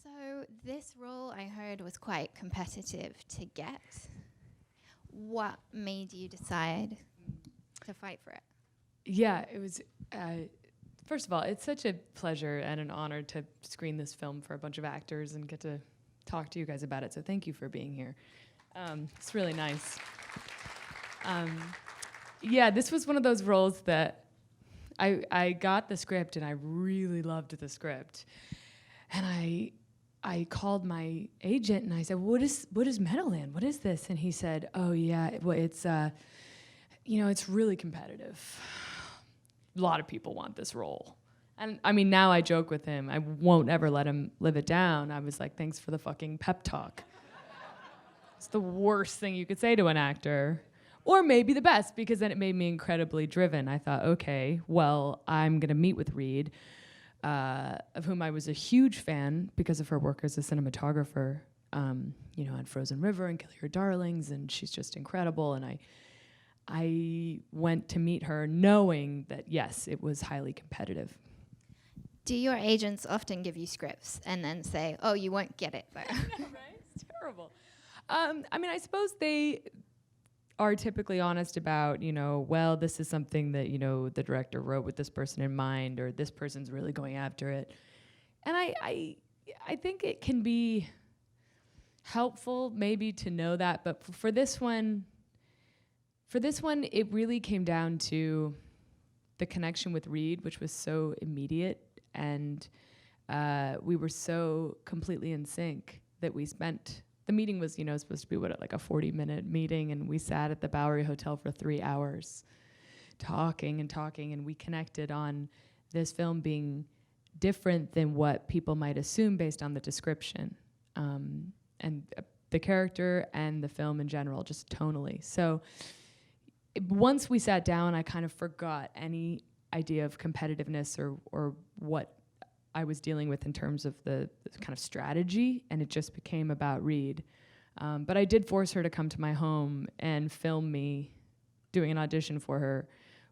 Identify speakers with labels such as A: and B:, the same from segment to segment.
A: So this role, I heard, was quite competitive to get. What made you decide to fight for it?
B: Yeah, it was, first of all, it's such a pleasure and an honor to screen this film for a bunch of actors and get to talk to you guys about it. So thank you for being here. It's really nice. Yeah, this was one of those roles that I got the script and I really loved the script. And I called my agent and I said, what is Meadowland? What is this? And he said, oh yeah, it's it's really competitive. A lot of people want this role. And I mean, now I joke with him. I won't ever let him live it down. I was like, thanks for the fucking pep talk. It's the worst thing you could say to an actor. Or maybe the best, because then it made me incredibly driven. I thought, okay, well, I'm gonna meet with Reed, of whom I was a huge fan because of her work as a cinematographer, on Frozen River and Kill Your Darlings, and she's just incredible. And I went to meet her knowing that, yes, it was highly competitive.
A: Do your agents often give you scripts and then say, oh, you won't get it, though?
B: Right? It's terrible. I suppose they are typically honest about, well, this is something that, the director wrote with this person in mind, or this person's really going after it. And I think it can be helpful maybe to know that, but for this one, it really came down to the connection with Reed, which was so immediate, and we were so completely in sync that we spent. The meeting was, supposed to be like a 40-minute meeting, and we sat at the Bowery Hotel for 3 hours, talking, and we connected on this film being different than what people might assume based on the description, and the character and the film in general, just tonally. So once we sat down, I kind of forgot any idea of competitiveness or what I was dealing with in terms of the kind of strategy, and it just became about Reed. But I did force her to come to my home and film me doing an audition for her,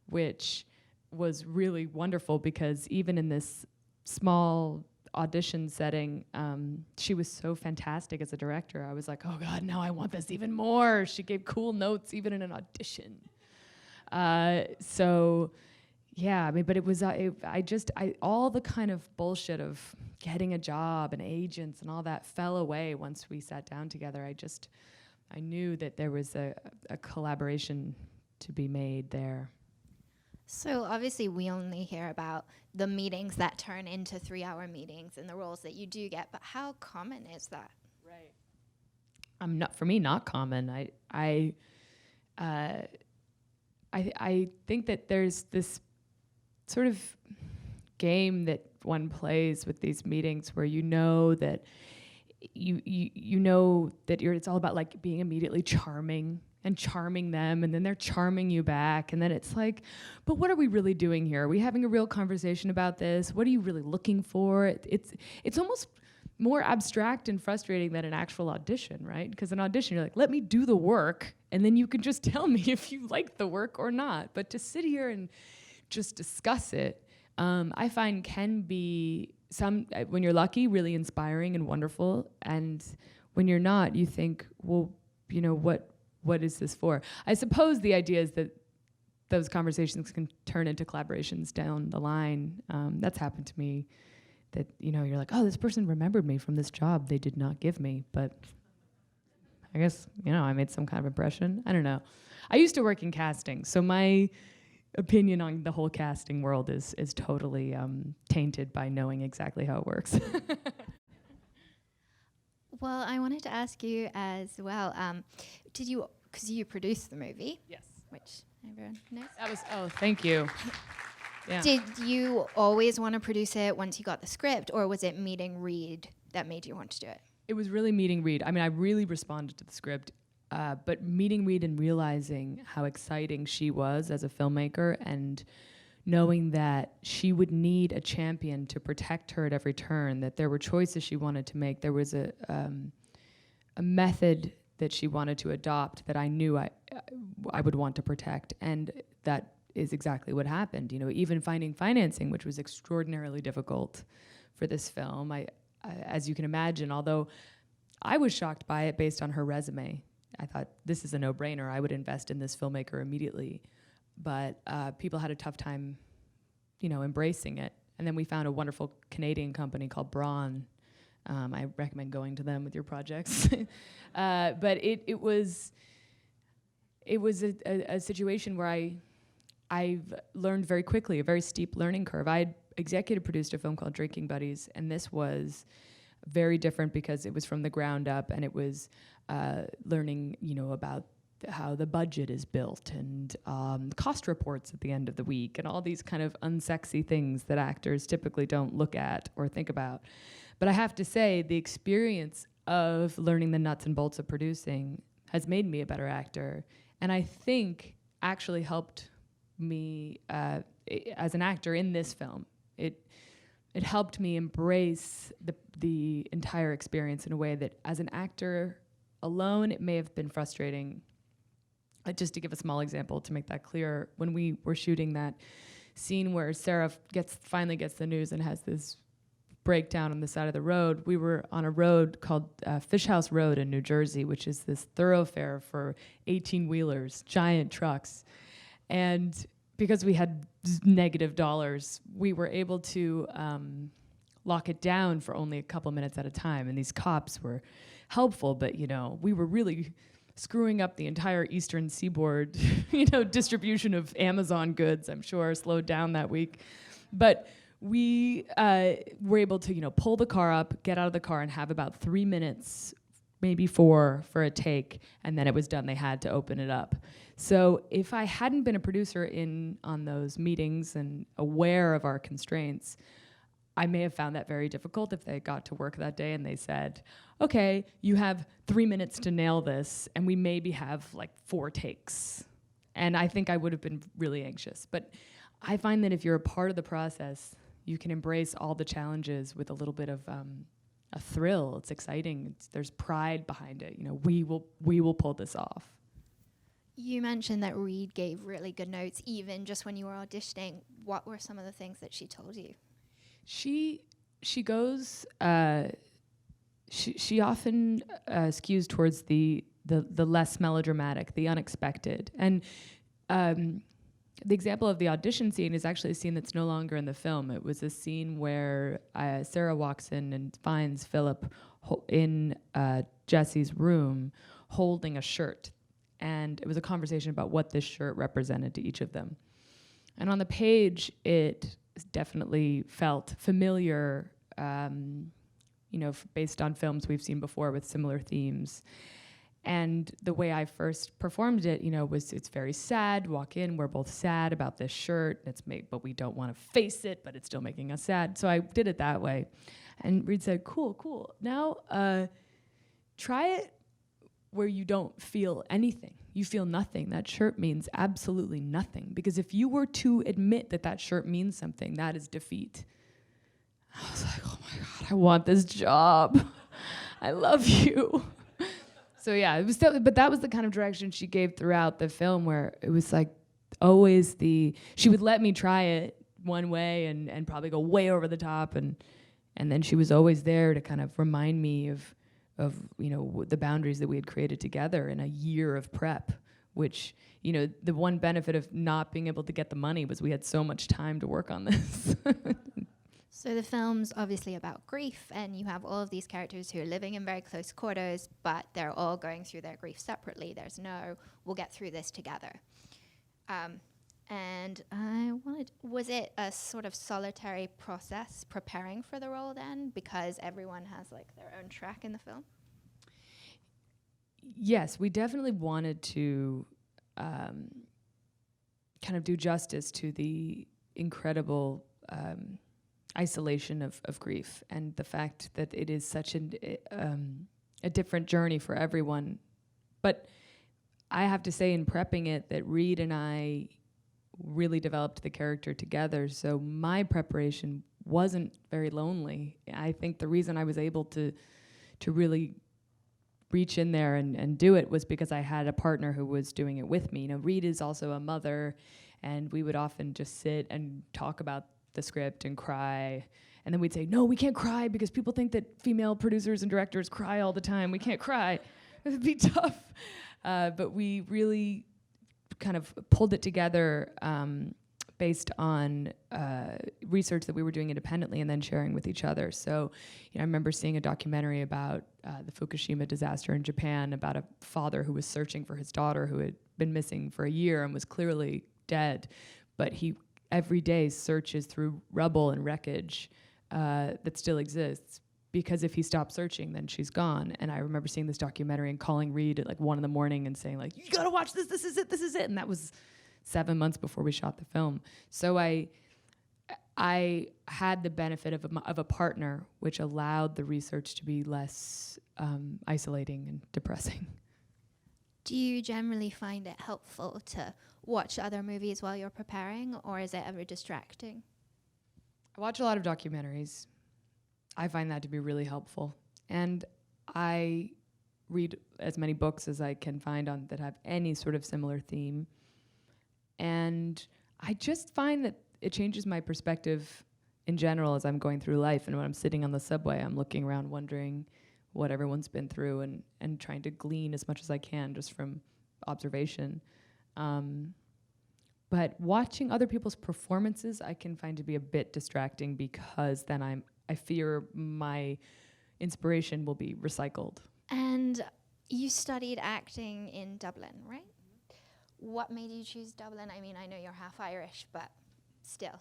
B: which was really wonderful because even in this small audition setting, she was so fantastic as a director. I was like, oh God, now I want this even more. She gave cool notes even in an audition. Yeah, but it was, all the kind of bullshit of getting a job and agents and all that fell away once we sat down together. I knew that there was a collaboration to be made there.
A: So obviously we only hear about the meetings that turn into 3-hour meetings and the roles that you do get, but how common is that?
B: Right. For me, not common. I think that there's this sort of game that one plays with these meetings where you know that it's all about like being immediately charming and charming them, and then they're charming you back, and then it's like, but what are we really doing here? Are we having a real conversation about this? What are you really looking for? It's almost more abstract and frustrating than an actual audition, right? Because an audition, you're like, let me do the work, and then you can just tell me if you like the work or not. But to sit here and just discuss it, I find can be when you're lucky, really inspiring and wonderful, and when you're not, you think, well, what is this for? I suppose the idea is that those conversations can turn into collaborations down the line. That's happened to me, that you're like, oh, this person remembered me from this job they did not give me, but I guess I made some kind of impression. I don't know. I used to work in casting, so my opinion on the whole casting world is totally tainted by knowing exactly how it works.
A: Well, I wanted to ask you as well, because you produced the movie?
B: Yes.
A: Which everyone knows.
B: Thank you. Yeah.
A: Did you always want to produce it once you got the script, or was it meeting Reed that made you want to do it?
B: It was really meeting Reed. I mean, I really responded to the script, but meeting Reed and realizing how exciting she was as a filmmaker, and knowing that she would need a champion to protect her at every turn, that there were choices she wanted to make. There was a method that she wanted to adopt that I knew I would want to protect, and that is exactly what happened. Even finding financing, which was extraordinarily difficult for this film, as you can imagine, although I was shocked by it based on her resume. I thought, this is a no-brainer. I would invest in this filmmaker immediately. But people had a tough time, embracing it. And then we found a wonderful Canadian company called Braun. I recommend going to them with your projects. But it was a situation where I've learned very quickly, a very steep learning curve. I executive produced a film called Drinking Buddies, and this was very different because it was from the ground up, and it was learning, about how the budget is built and cost reports at the end of the week and all these kind of unsexy things that actors typically don't look at or think about. But I have to say, the experience of learning the nuts and bolts of producing has made me a better actor, and I think actually helped me as an actor in this film. It helped me embrace the entire experience in a way that as an actor alone, it may have been frustrating. Just to give a small example to make that clear, when we were shooting that scene where Sarah finally gets the news and has this breakdown on the side of the road, we were on a road called Fish House Road in New Jersey, which is this thoroughfare for 18-wheelers, giant trucks. And because we had negative dollars, we were able to lock it down for only a couple minutes at a time. And these cops were helpful, but we were really screwing up the entire Eastern Seaboard, distribution of Amazon goods, I'm sure, slowed down that week. But we were able to, pull the car up, get out of the car, and have about 3 minutes, maybe 4, for a take, and then it was done. They had to open it up. So if I hadn't been a producer on those meetings and aware of our constraints, I may have found that very difficult if they got to work that day and they said, okay, you have 3 minutes to nail this, and we maybe have like 4 takes. And I think I would have been really anxious. But I find that if you're a part of the process, you can embrace all the challenges with a little bit of a thrill. It's exciting. There's pride behind it. We will pull this off.
A: You mentioned that Reed gave really good notes, even just when you were auditioning. What were some of the things that she told you?
B: She goes. She often skews towards the less melodramatic, the unexpected, and the example of the audition scene is actually a scene that's no longer in the film. It was a scene where Sarah walks in and finds Philip in Jesse's room holding a shirt, and it was a conversation about what this shirt represented to each of them. And on the page, it definitely felt familiar, based on films we've seen before with similar themes. And the way I first performed it, was it's very sad. Walk in, we're both sad about this shirt. But we don't want to face it, but it's still making us sad. So I did it that way. And Reed said, cool. Now try it where you don't feel anything. You feel nothing. That shirt means absolutely nothing. Because if you were to admit that shirt means something, that is defeat. I was like, oh my God, I want this job. I love you. So yeah, it was but that was the kind of direction she gave throughout the film, where it was like always she would let me try it one way and probably go way over the top, and then she was always there to kind of remind me of the boundaries that we had created together in a year of prep, which, the one benefit of not being able to get the money was we had so much time to work on this.
A: So the film's obviously about grief, and you have all of these characters who are living in very close quarters, but they're all going through their grief separately. There's no, we'll get through this together. And was it a sort of solitary process preparing for the role then, because everyone has like their own track in the film?
B: Yes, we definitely wanted to kind of do justice to the incredible isolation of grief, and the fact that it is such a different journey for everyone. But I have to say, in prepping it, that Reed and I really developed the character together, so my preparation wasn't very lonely. I think the reason I was able to really reach in there and do it was because I had a partner who was doing it with me. Reed is also a mother, and we would often just sit and talk about the script and cry And then we'd say, no, we can't cry because people think that female producers and directors cry all the time. We can't cry. It'd be tough. But we really kind of pulled it together based on research that we were doing independently and then sharing with each other. So, I remember seeing a documentary about the Fukushima disaster in Japan, about a father who was searching for his daughter who had been missing for a year and was clearly dead, but he every day searches through rubble and wreckage that still exists, because if he stops searching, then she's gone. And I remember seeing this documentary and calling Reed at like 1 a.m. and saying like, you gotta watch this, this is it. And that was 7 months before we shot the film. So I had the benefit of a partner, which allowed the research to be less isolating and depressing.
A: Do you generally find it helpful to watch other movies while you're preparing, or is it ever distracting?
B: I watch a lot of documentaries. I find that to be really helpful. And I read as many books as I can find on that have any sort of similar theme. And I just find that it changes my perspective in general as I'm going through life. And when I'm sitting on the subway, I'm looking around wondering what everyone's been through and trying to glean as much as I can just from observation. But watching other people's performances, I can find to be a bit distracting, because then I fear my inspiration will be recycled.
A: And you studied acting in Dublin, right? What made you choose Dublin? I mean, I know you're half Irish, but still.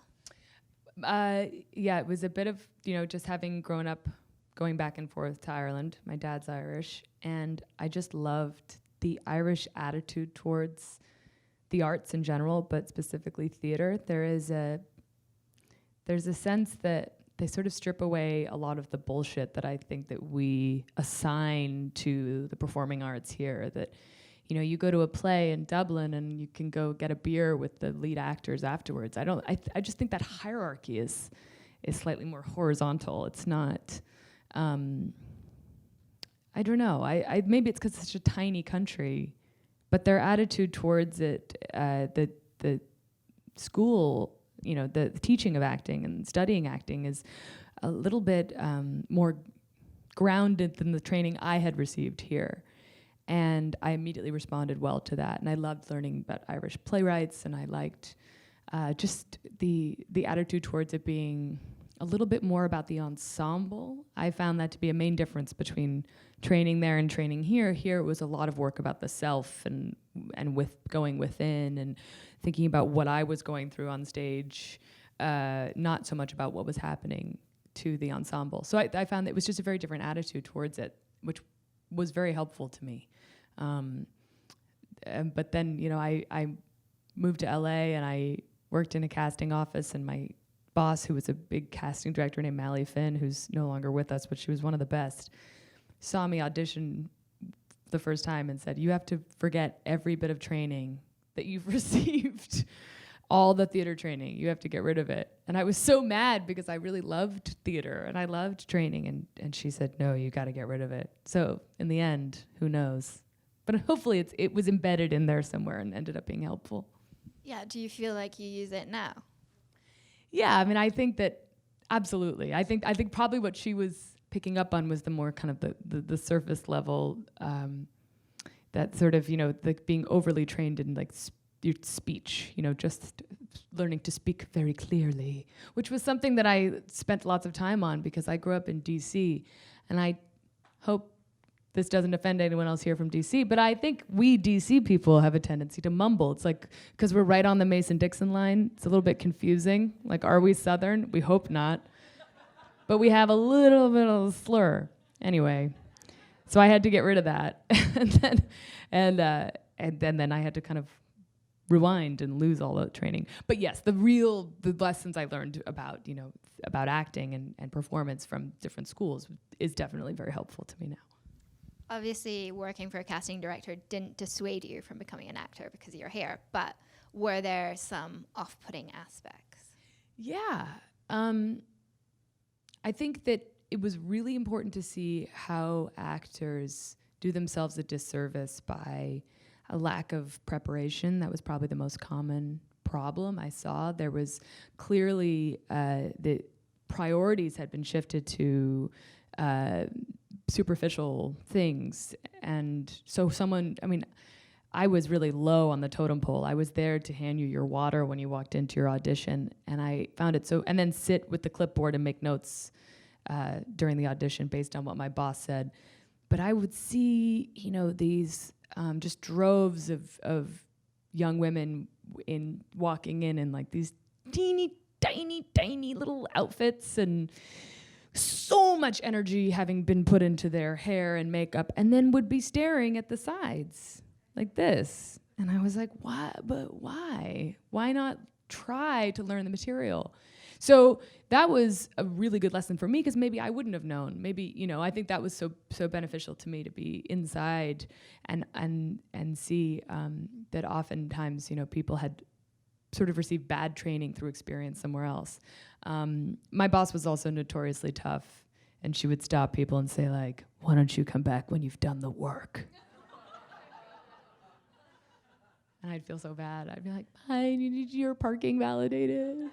B: Yeah, it was a bit of, just having grown up going back and forth to Ireland. My dad's Irish, and I just loved the Irish attitude towards the arts in general, but specifically theater. There's a sense that they sort of strip away a lot of the bullshit that I think that we assign to the performing arts here. That, you go to a play in Dublin and you can go get a beer with the lead actors afterwards. I just think that hierarchy is slightly more horizontal. It's not, I don't know. Maybe it's because it's such a tiny country, but their attitude towards it, the school, the teaching of acting and studying acting is a little bit more grounded than the training I had received here. And I immediately responded well to that. And I loved learning about Irish playwrights, and I liked just the attitude towards it being a little bit more about the ensemble. I found that to be a main difference between training there and training here. Here it was a lot of work about the self and with going within and thinking about what I was going through on stage, not so much about what was happening to the ensemble. So I found that it was just a very different attitude towards it, which was very helpful to me. But then, I moved to LA and I worked in a casting office, and my boss, who was a big casting director named Mally Finn, who's no longer with us, but she was one of the best, saw me audition the first time and said, you have to forget every bit of training that you've received, all the theater training, you have to get rid of it. And I was so mad because I really loved theater and I loved training, and she said, no, you got to get rid of it. So in the end, who knows? But hopefully it was embedded in there somewhere and ended up being helpful.
A: Yeah, do you feel like you use it now?
B: Yeah, I mean, I think that absolutely. I think probably what she was picking up on was the more kind of the surface level, that sort of, the being overly trained in like your speech, just learning to speak very clearly, which was something that I spent lots of time on because I grew up in DC, and I hope this doesn't offend anyone else here from DC, but I think we DC people have a tendency to mumble. It's like, because we're right on the Mason-Dixon line, it's a little bit confusing. Like, are we Southern? We hope not. But we have a little bit of a slur. Anyway, so I had to get rid of that. and then I had to kind of rewind and lose all the training. But yes, the lessons I learned about, about acting and performance from different schools is definitely very helpful to me now.
A: Obviously, working for a casting director didn't dissuade you from becoming an actor because of your hair, but were there some off-putting aspects?
B: Yeah. I think that it was really important to see how actors do themselves a disservice by a lack of preparation. That was probably the most common problem I saw. There was clearly the priorities had been shifted to superficial things. And so I was really low on the totem pole. I was there to hand you your water when you walked into your audition, and I found it and then sit with the clipboard and make notes during the audition based on what my boss said. But I would see, these just droves of young women walking in like these teeny, tiny little outfits, and so much energy having been put into their hair and makeup, and then would be staring at the sides like this. And I was like, why? But why? Why not try to learn the material? So that was a really good lesson for me, because maybe I wouldn't have known. Maybe, I think that was so beneficial to me to be inside and see that oftentimes, people had sort of received bad training through experience somewhere else. My boss was also notoriously tough, and she would stop people and say, like, why don't you come back when you've done the work? And I'd feel so bad. I'd be like, fine, you need your parking validated.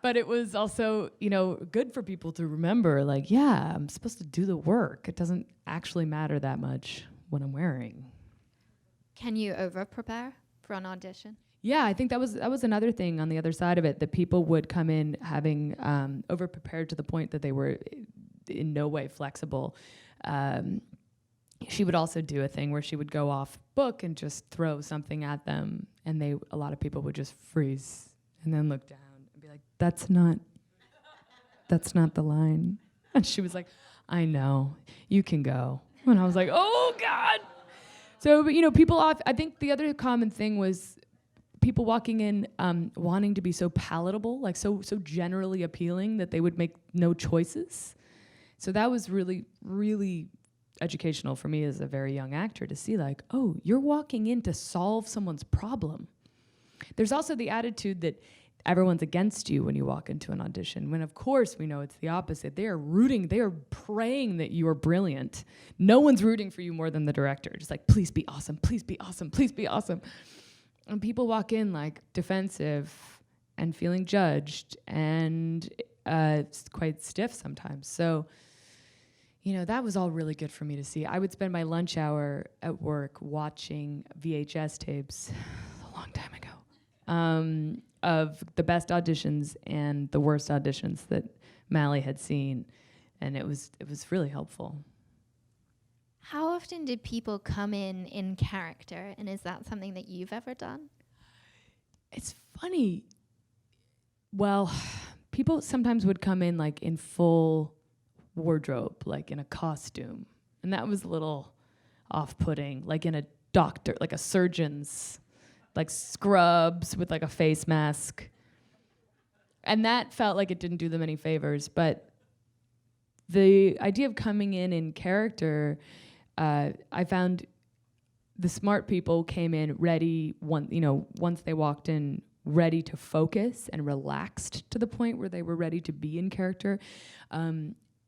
B: But it was also, good for people to remember, like, yeah, I'm supposed to do the work. It doesn't actually matter that much what I'm wearing.
A: Can you over-prepare for an audition?
B: Yeah, I think that was another thing on the other side of it, that people would come in having over-prepared to the point that they were in no way flexible. She would also do a thing where she would go off book and just throw something at them, and a lot of people would just freeze and then look down and be like, that's not the line. And she was like, I know, you can go. And I was like, oh God. So, but I think the other common thing was people walking in wanting to be so palatable, like so generally appealing that they would make no choices. So that was really, really educational for me as a very young actor to see, like, oh, you're walking in to solve someone's problem. There's also the attitude that everyone's against you when you walk into an audition, when of course we know it's the opposite. They are praying that you are brilliant. No one's rooting for you more than the director. Just like, please be awesome, please be awesome, please be awesome. And people walk in like defensive and feeling judged and quite stiff sometimes. So, that was all really good for me to see. I would spend my lunch hour at work watching VHS tapes, a long time ago, of the best auditions and the worst auditions that Mally had seen, and it was really helpful.
A: How often did people come in character, and is that something that you've ever done?
B: It's funny. Well, people sometimes would come in like in full wardrobe, like in a costume, and that was a little off-putting, like in a surgeon's, like scrubs with like a face mask, and that felt like it didn't do them any favors. But the idea of coming in character, I found the smart people came in ready, once they walked in, ready to focus and relaxed to the point where they were ready to be in character.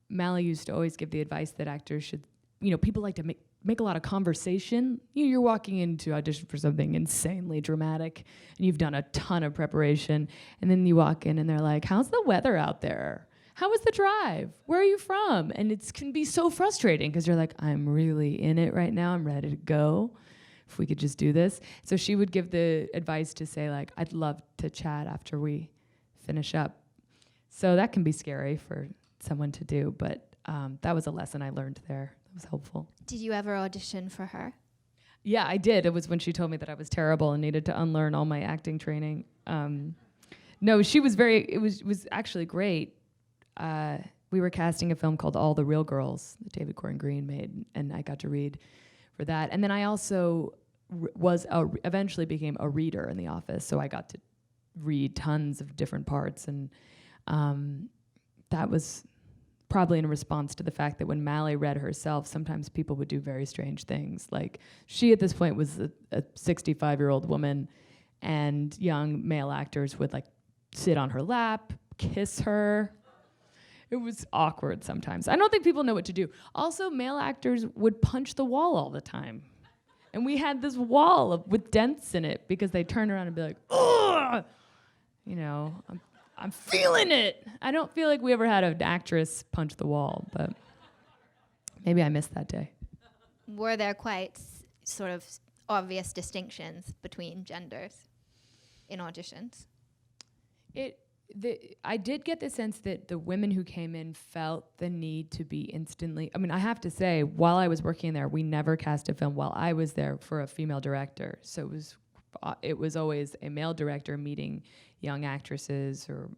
B: Mally used to always give the advice that actors should, people like to make a lot of conversation. You're walking in to audition for something insanely dramatic, and you've done a ton of preparation, and then you walk in and they're like, how's the weather out there? How was the drive? Where are you from? And it can be so frustrating because you're like, I'm really in it right now. I'm ready to go. If we could just do this. So she would give the advice to say, like, I'd love to chat after we finish up. So that can be scary for someone to do, but that was a lesson I learned there. That was helpful.
A: Did you ever audition for her?
B: Yeah, I did. It was when she told me that I was terrible and needed to unlearn all my acting training. No, she was it was actually great. We were casting a film called All the Real Girls that David Gordon Green made, and I got to read for that. And then I also eventually became a reader in the office, so I got to read tons of different parts, and that was probably in response to the fact that when Mally read herself, sometimes people would do very strange things. Like, she at this point was a 65-year-old woman, and young male actors would like sit on her lap, kiss her. It was awkward sometimes. I don't think people know what to do. Also, male actors would punch the wall all the time. And we had this wall with dents in it because they turn around and be like, ugh! I'm feeling it. I don't feel like we ever had an actress punch the wall, but maybe I missed that day.
A: Were there quite sort of obvious distinctions between genders in auditions?
B: I did get the sense that the women who came in felt the need to be instantly. I mean, I have to say, while I was working there, we never cast a film while I was there for a female director. So it was always a male director meeting young actresses or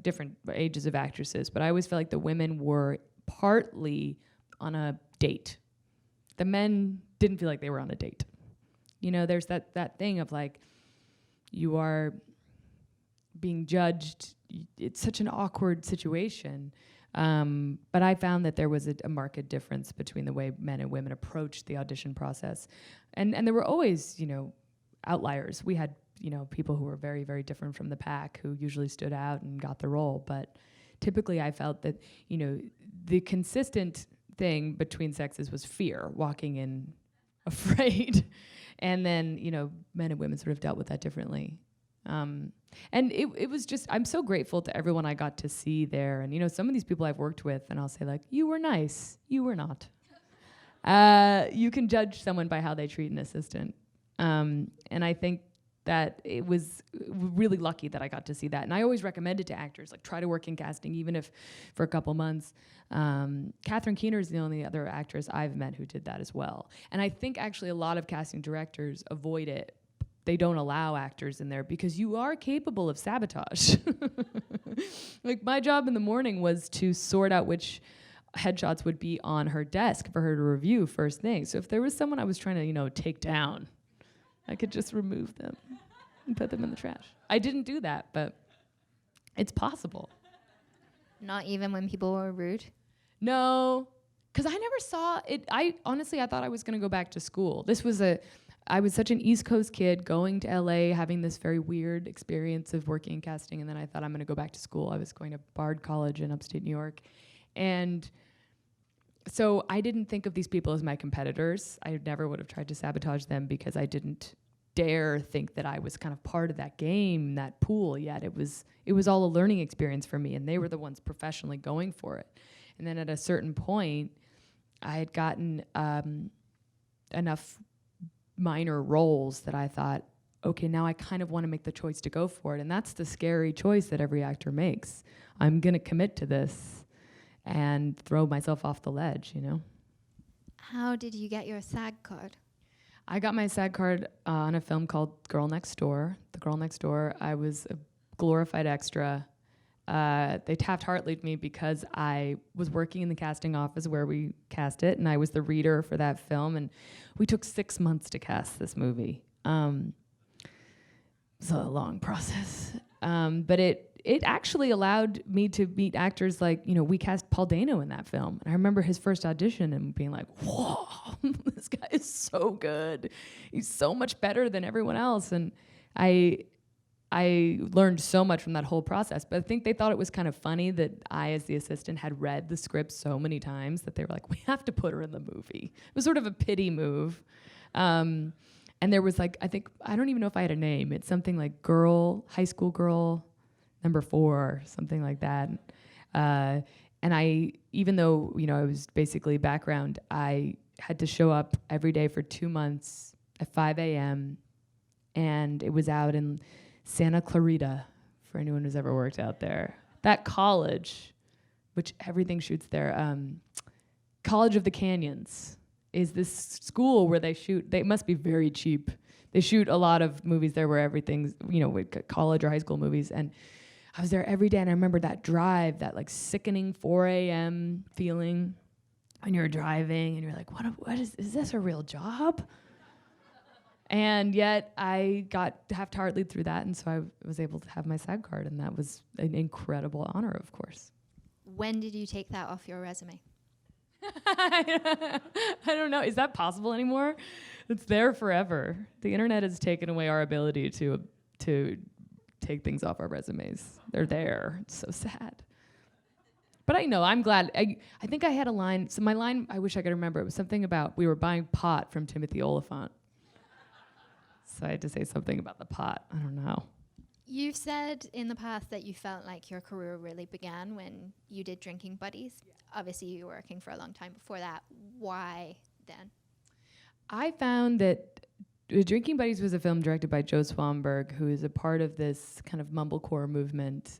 B: different ages of actresses. But I always felt like the women were partly on a date. The men didn't feel like they were on a date. You know, there's that thing of like, you are being judged. It's such an awkward situation. But I found that there was a marked difference between the way men and women approached the audition process. And there were always, outliers. We had, people who were very, very different from the pack who usually stood out and got the role. But typically I felt that, the consistent thing between sexes was fear, walking in afraid. And then, men and women sort of dealt with that differently. And it was just, I'm so grateful to everyone I got to see there. And, some of these people I've worked with, and I'll say like, you were nice, you were not. You can judge someone by how they treat an assistant. And I think that it was really lucky that I got to see that. And I always recommend it to actors, like try to work in casting, even if for a couple months. Catherine Keener is the only other actress I've met who did that as well. And I think actually a lot of casting directors avoid it. They don't allow actors in there because you are capable of sabotage. Like my job in the morning was to sort out which headshots would be on her desk for her to review first thing. So if there was someone I was trying to, take down, I could just remove them and put them in the trash. I didn't do that, but it's possible.
A: Not even when people were rude?
B: No, because I never saw it. I thought I was going to go back to school. I was such an East Coast kid going to LA, having this very weird experience of working in casting, and then I thought I'm going to go back to school. I was going to Bard College in upstate New York. And so I didn't think of these people as my competitors. I never would have tried to sabotage them because I didn't dare think that I was kind of part of that game, that pool yet. It was all a learning experience for me, and they were the ones professionally going for it. And then at a certain point, I had gotten enough minor roles that I thought, okay, now I kind of want to make the choice to go for it. And that's the scary choice that every actor makes. I'm going to commit to this and throw myself off the ledge,
A: How did you get your SAG card?
B: I got my SAG card on a film called Girl Next Door. The Girl Next Door, I was a glorified extra. They Taft-Hartley'd me because I was working in the casting office where we cast it, and I was the reader for that film, and we took 6 months to cast this movie. It's a long process. But it actually allowed me to meet actors like, we cast Paul Dano in that film. And I remember his first audition and being like, whoa, this guy is so good. He's so much better than everyone else. And I learned so much from that whole process. But I think they thought it was kind of funny that I, as the assistant, had read the script so many times that they were like, we have to put her in the movie. It was sort of a pity move. And there was like, I don't even know if I had a name. It's something like high school girl, number 4, something like that. And even though, I was basically background, I had to show up every day for 2 months at 5 a.m. And it was out in Santa Clarita, for anyone who's ever worked out there. That college, which everything shoots there, College of the Canyons, is this school where they must be very cheap. They shoot a lot of movies there where everything's, college or high school movies. And I was there every day, and I remember that drive, that like sickening 4 a.m. feeling when you're driving, and you're like, what is this a real job? And yet I got Taft-Hartley through that, and so I was able to have my SAG card, and that was an incredible honor, of course.
A: When did you take that off your resume?
B: I don't know. Is that possible anymore? It's there forever. The internet has taken away our ability to take things off our resumes. They're there. It's so sad. But I'm glad. I think I had a line. So my line, I wish I could remember. It was something about we were buying pot from Timothy Oliphant. So I had to say something about the pot. I don't know.
A: You've said in the past that you felt like your career really began when you did Drinking Buddies. Yeah. Obviously, you were working for a long time before that. Why then?
B: I found that Drinking Buddies was a film directed by Joe Swanberg, who is a part of this kind of mumblecore movement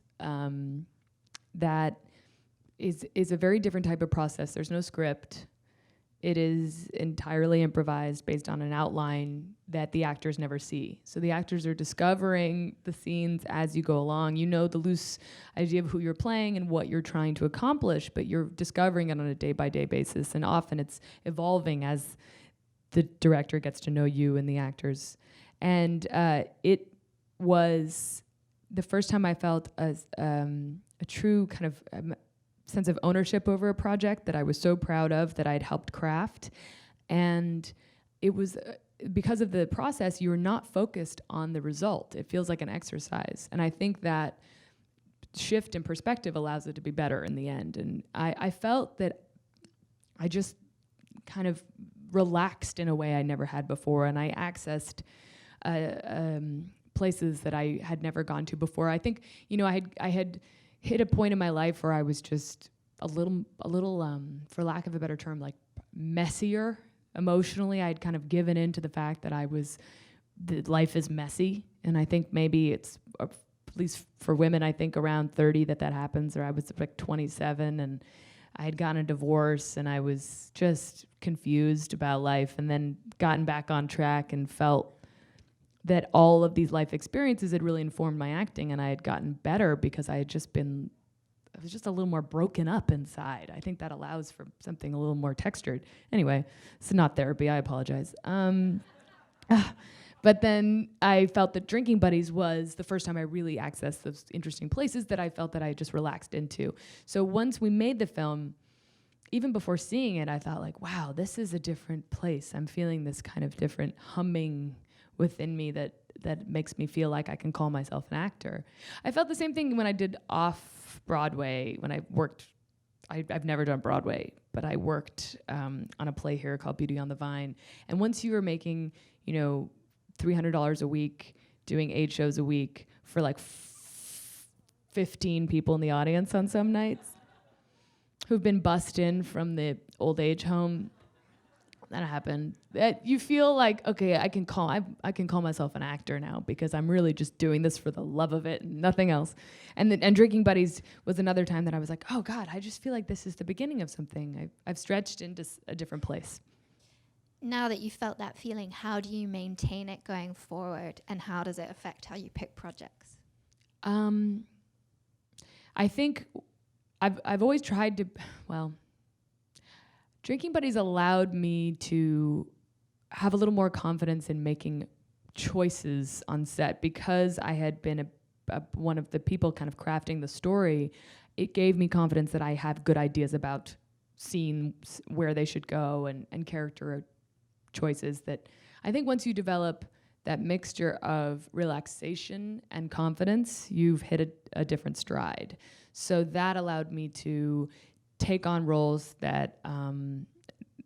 B: that is a very different type of process. There's no script. It is entirely improvised based on an outline that the actors never see. So the actors are discovering the scenes as you go along. You know the loose idea of who you're playing and what you're trying to accomplish, but you're discovering it on a day-by-day basis, and often it's evolving as the director gets to know you and the actors. And it was the first time I felt a true kind of sense of ownership over a project that I was so proud of, that I'd helped craft. And it was because of the process, you're not focused on the result. It feels like an exercise. And I think that shift in perspective allows it to be better in the end. And I felt that I just kind of relaxed in a way I never had before, and I accessed places that I had never gone to before. I think, I had hit a point in my life where I was just a little, for lack of a better term, like messier emotionally. I'd kind of given in to the fact that life is messy, and I think maybe it's, at least for women, I think around 30 that happens, or I was like 27, and I had gotten a divorce, and I was just confused about life, and then gotten back on track and felt that all of these life experiences had really informed my acting, and I had gotten better because I was just a little more broken up inside. I think that allows for something a little more textured. Anyway, it's not therapy, I apologize. But then I felt that Drinking Buddies was the first time I really accessed those interesting places that I felt that I just relaxed into. So once we made the film, even before seeing it, I thought like, wow, this is a different place. I'm feeling this kind of different humming within me that makes me feel like I can call myself an actor. I felt the same thing when I did off-Broadway, when I worked. I've never done Broadway, but I worked on a play here called Beauty on the Vine. And once you were making, $300 a week, doing 8 shows a week for like 15 people in the audience on some nights who've been bussed in from the old age home, that happened. You feel like, okay, I can call myself an actor now because I'm really just doing this for the love of it and nothing else. And Drinking Buddies was another time that I was like, oh God, I just feel like this is the beginning of something. I've stretched into a different place.
A: Now that you felt that feeling, how do you maintain it going forward, and how does it affect how you pick projects?
B: I think I've always tried to, Drinking Buddies allowed me to have a little more confidence in making choices on set because I had been one of the people kind of crafting the story. It gave me confidence that I have good ideas about scenes, where they should go, and character choices that I think once you develop that mixture of relaxation and confidence, you've hit a different stride. So that allowed me to take on roles that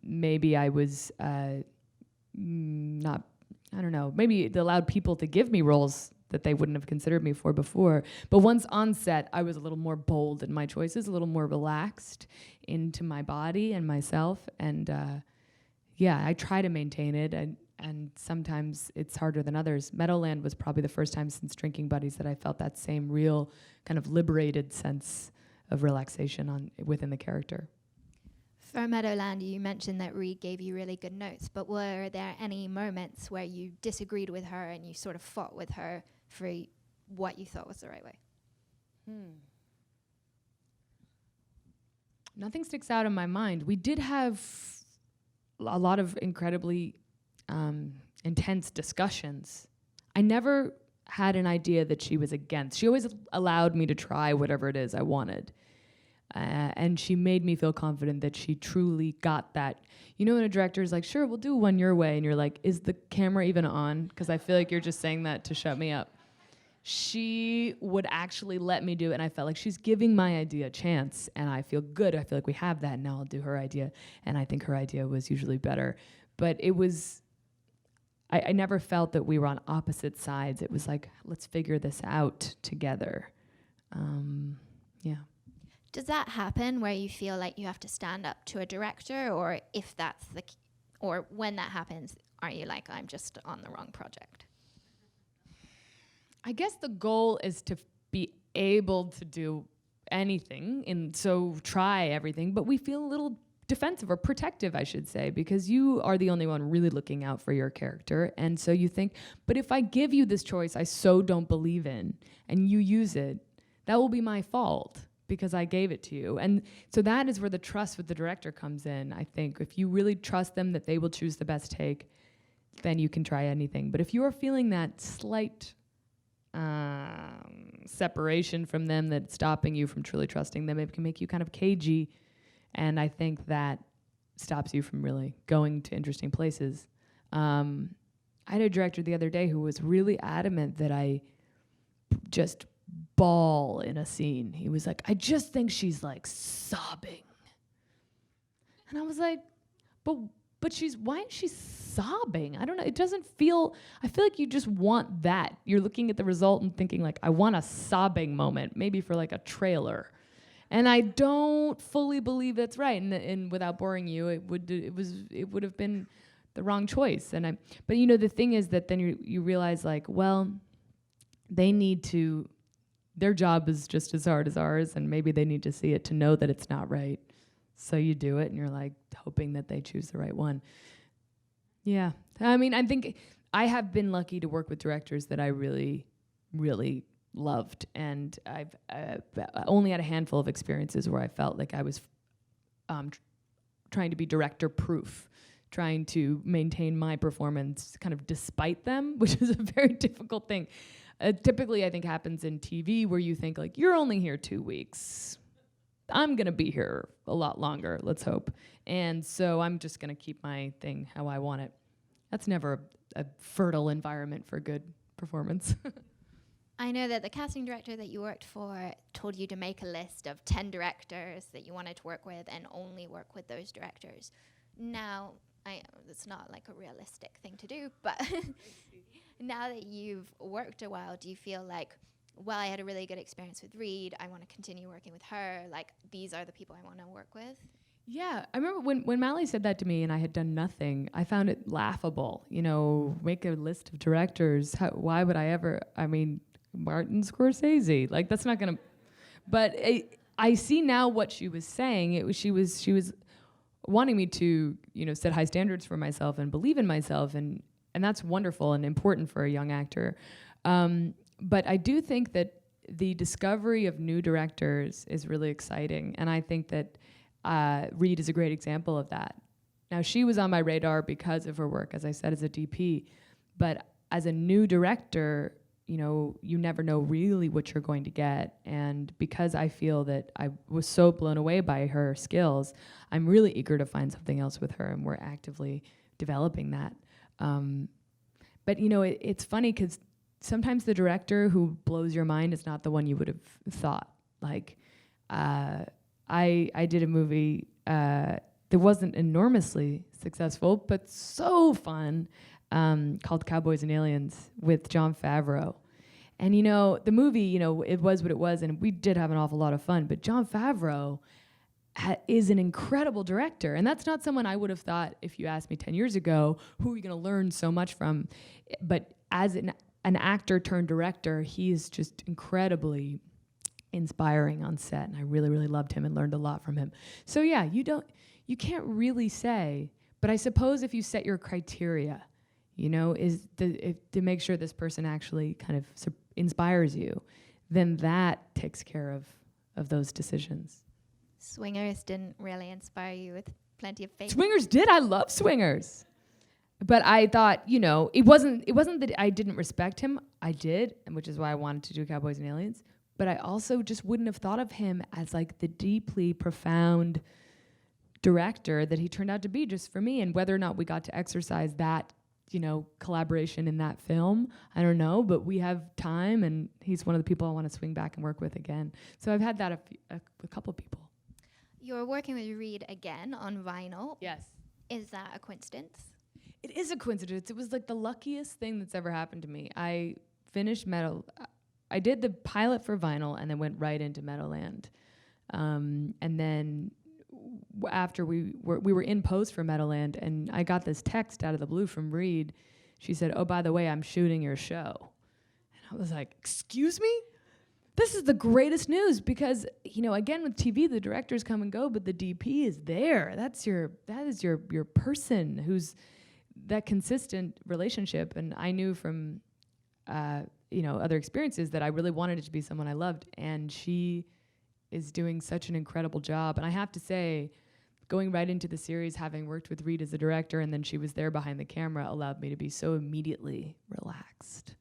B: maybe I was not, I don't know, maybe it allowed people to give me roles that they wouldn't have considered me for before. But once on set, I was a little more bold in my choices, a little more relaxed into my body and myself. And I try to maintain it. And sometimes it's harder than others. Meadowland was probably the first time since Drinking Buddies that I felt that same real kind of liberated sense of relaxation within the character.
A: For Meadowland, you mentioned that Reed gave you really good notes, but were there any moments where you disagreed with her and you sort of fought with her for what you thought was the right way?
B: Nothing sticks out in my mind. We did have a lot of incredibly intense discussions. I never had an idea that she was against. She always allowed me to try whatever it is I wanted. And she made me feel confident that she truly got that. You know when a director is like, sure, we'll do one your way, and you're like, is the camera even on? Because I feel like you're just saying that to shut me up. She would actually let me do it, and I felt like she's giving my idea a chance, and I feel good. I feel like we have that, and now I'll do her idea. And I think her idea was usually better. But it was, I never felt that we were on opposite sides. It was like, let's figure this out together. Yeah.
A: Does that happen where you feel like you have to stand up to a director, or if that's or when that happens, are you like, I'm just on the wrong project?
B: I guess the goal is to be able to do anything, and so try everything, but we feel a little defensive or protective, I should say, because you are the only one really looking out for your character. And so you think, but if I give you this choice I so don't believe in, and you use it, that will be my fault because I gave it to you. And so that is where the trust with the director comes in, I think. If you really trust them that they will choose the best take, then you can try anything. But if you are feeling that slight separation from them that's stopping you from truly trusting them, it can make you kind of cagey. And I think that stops you from really going to interesting places. I had a director the other day who was really adamant that I just bawl in a scene. He was like, I just think she's like sobbing. And I was like, but why is she sobbing? I don't know. It doesn't feel, I feel like you just want that. You're looking at the result and thinking like, I want a sobbing moment, maybe for like a trailer. And I don't fully believe that's right. And without boring you, it would have been the wrong choice. But you know, the thing is that then you realize like, well, they need to, their job is just as hard as ours, and maybe they need to see it to know that it's not right. So you do it, and you're like hoping that they choose the right one. Yeah. I mean, I think I have been lucky to work with directors that I really, really loved, and I've only had a handful of experiences where I felt like I was trying to be director-proof, trying to maintain my performance kind of despite them, which is a very difficult thing. Typically, I think happens in TV where you think like, you're only here 2 weeks. I'm going to be here a lot longer, let's hope. And so I'm just going to keep my thing how I want it. That's never a fertile environment for good performance.
A: I know that the casting director that you worked for told you to make a list of 10 directors that you wanted to work with and only work with those directors. Now, it's not like a realistic thing to do, but now that you've worked a while, do you feel like, well, I had a really good experience with Reed, I want to continue working with her, like these are the people I want to work with?
B: Yeah, I remember when Mally said that to me and I had done nothing, I found it laughable. You know, make a list of directors. Why would I ever, I mean, Martin Scorsese, like that's not going to, but I see now what she was saying. She was wanting me to, you know, set high standards for myself and believe in myself, and that's wonderful and important for a young actor. But I do think that the discovery of new directors is really exciting, and I think that Reed is a great example of that. Now, she was on my radar because of her work, as I said, as a DP, but as a new director, you know, you never know really what you're going to get, and because I feel that I was so blown away by her skills, I'm really eager to find something else with her, and we're actively developing that. But, you know, it's funny because sometimes the director who blows your mind is not the one you would have thought. Like, I did a movie that wasn't enormously successful, but so fun, called Cowboys and Aliens with Jon Favreau. And, you know, the movie, you know, it was what it was, and we did have an awful lot of fun, but Jon Favreau is an incredible director, and that's not someone I would have thought, if you asked me 10 years ago, who are you going to learn so much from? But as an actor turned director, he is just incredibly inspiring on set, and I really, really loved him and learned a lot from him. So yeah, you can't really say, but I suppose if you set your criteria, you know, to make sure this person actually kind of inspires you, then that takes care of those decisions.
A: Swingers didn't really inspire you with plenty of faith.
B: Swingers did. I love Swingers. But I thought, you know, it wasn't that I didn't respect him. I did, and which is why I wanted to do Cowboys and Aliens. But I also just wouldn't have thought of him as like the deeply profound director that he turned out to be just for me. And whether or not we got to exercise that, you know, collaboration in that film, I don't know. But we have time, and he's one of the people I want to swing back and work with again. So I've had that a couple of people.
A: You're working with Reed again on vinyl.
B: Yes.
A: Is that a coincidence?
B: It is a coincidence. It was like the luckiest thing that's ever happened to me. I finished I did the pilot for vinyl and then went right into Meadowland. And then after we were in post for Meadowland, and I got this text out of the blue from Reed. She said, "Oh, by the way, I'm shooting your show." And I was like, "Excuse me? This is the greatest news," because, again, with TV, the directors come and go, but the DP is there. That is your person who's that consistent relationship. And I knew from, other experiences that I really wanted it to be someone I loved. And she is doing such an incredible job. And I have to say, going right into the series, having worked with Reed as a director, and then she was there behind the camera, allowed me to be so immediately relaxed.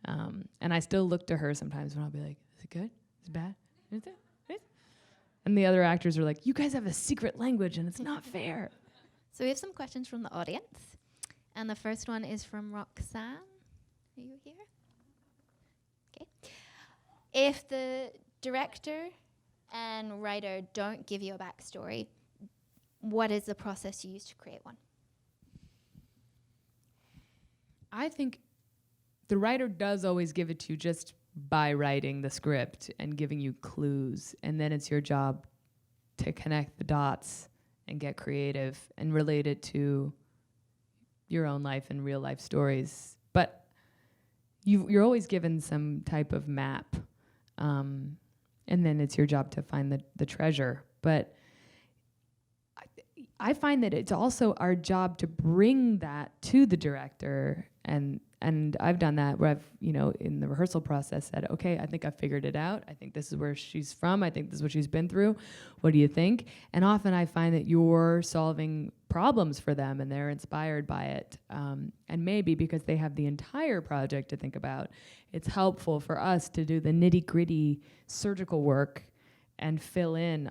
B: And I still look to her sometimes when I'll be like, "Is it good? Is it bad? Is it? And the other actors are like, "You guys have a secret language and it's not fair."
A: So we have some questions from the audience. And the first one is from Roxanne. Are you here? Okay. If the director and writer don't give you a backstory, what is the process you use to create one?
B: I think the writer does always give it to you just by writing the script and giving you clues. And then it's your job to connect the dots and get creative and relate it to your own life and real life stories. But you're always given some type of map. And then it's your job to find the treasure. But I find that it's also our job to bring that to the director, and I've done that where I've, in the rehearsal process said, "Okay, I think I figured it out. I think this is where she's from. I think this is what she's been through. What do you think?" And often I find that you're solving problems for them and they're inspired by it. And maybe because they have the entire project to think about, it's helpful for us to do the nitty-gritty surgical work and fill in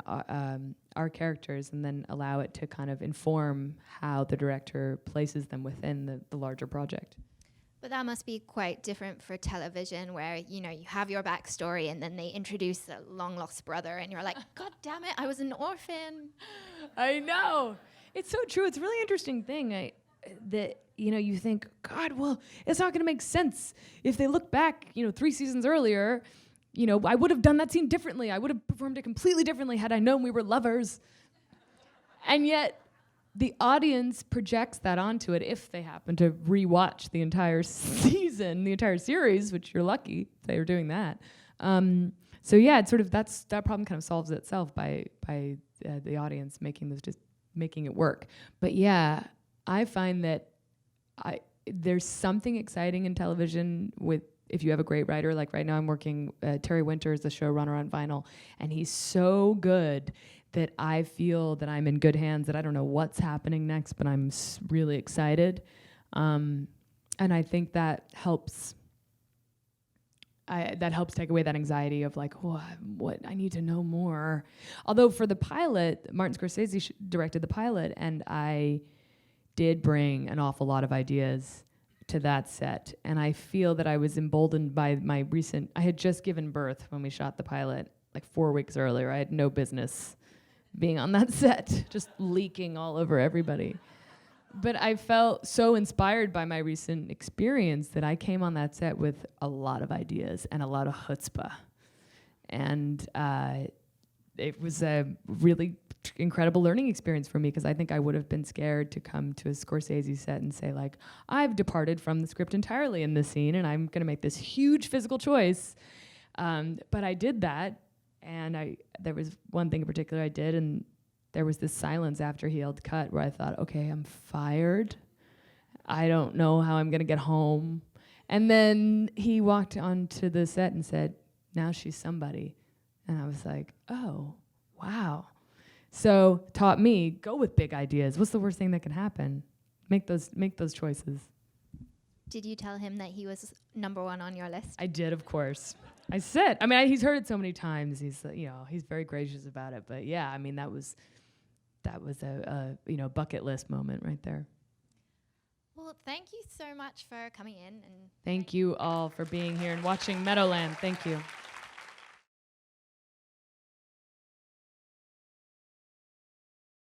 B: our characters, and then allow it to kind of inform how the director places them within the larger project.
A: But that must be quite different for television, where, you have your backstory and then they introduce a long-lost brother and you're like, "God damn it, I was an orphan."
B: I know. It's so true. It's a really interesting thing that, you think, God, well, it's not going to make sense. If they look back, 3 seasons earlier, I would have done that scene differently. I would have performed it completely differently had I known we were lovers. And yet the audience projects that onto it if they happen to rewatch the entire season, the entire series, which you're lucky they were doing that. So yeah, it's sort of that problem kind of solves itself by the audience making it work. But yeah, I find that there's something exciting in television if you have a great writer. Like right now I'm working, Terry Winter is the showrunner on vinyl, and he's so good that I feel that I'm in good hands, that I don't know what's happening next, but I'm really excited. And I think that helps take away that anxiety of like, what I need to know more. Although for the pilot, Martin Scorsese directed the pilot, and I did bring an awful lot of ideas to that set. And I feel that I was emboldened by I had just given birth when we shot the pilot, like 4 weeks earlier. I had no business being on that set, just leaking all over everybody. But I felt so inspired by my recent experience that I came on that set with a lot of ideas and a lot of chutzpah. And it was a really incredible learning experience for me, because I think I would have been scared to come to a Scorsese set and say, like, I've departed from the script entirely in this scene and I'm going to make this huge physical choice. But I did that, and there was one thing in particular I did, and there was this silence after he yelled cut where I thought, okay, I'm fired. I don't know how I'm going to get home. And then he walked onto the set and said, "Now she's somebody." And I was like, oh, wow. So taught me, go with big ideas. What's the worst thing that can happen? Make those choices.
A: Did you tell him that he was number one on your list?
B: I did, of course. He's heard it so many times. He's very gracious about it. But yeah, that was a bucket list moment right there.
A: Well, thank you so much for coming in, and
B: thank you all for being here and watching Meadowland. Thank you.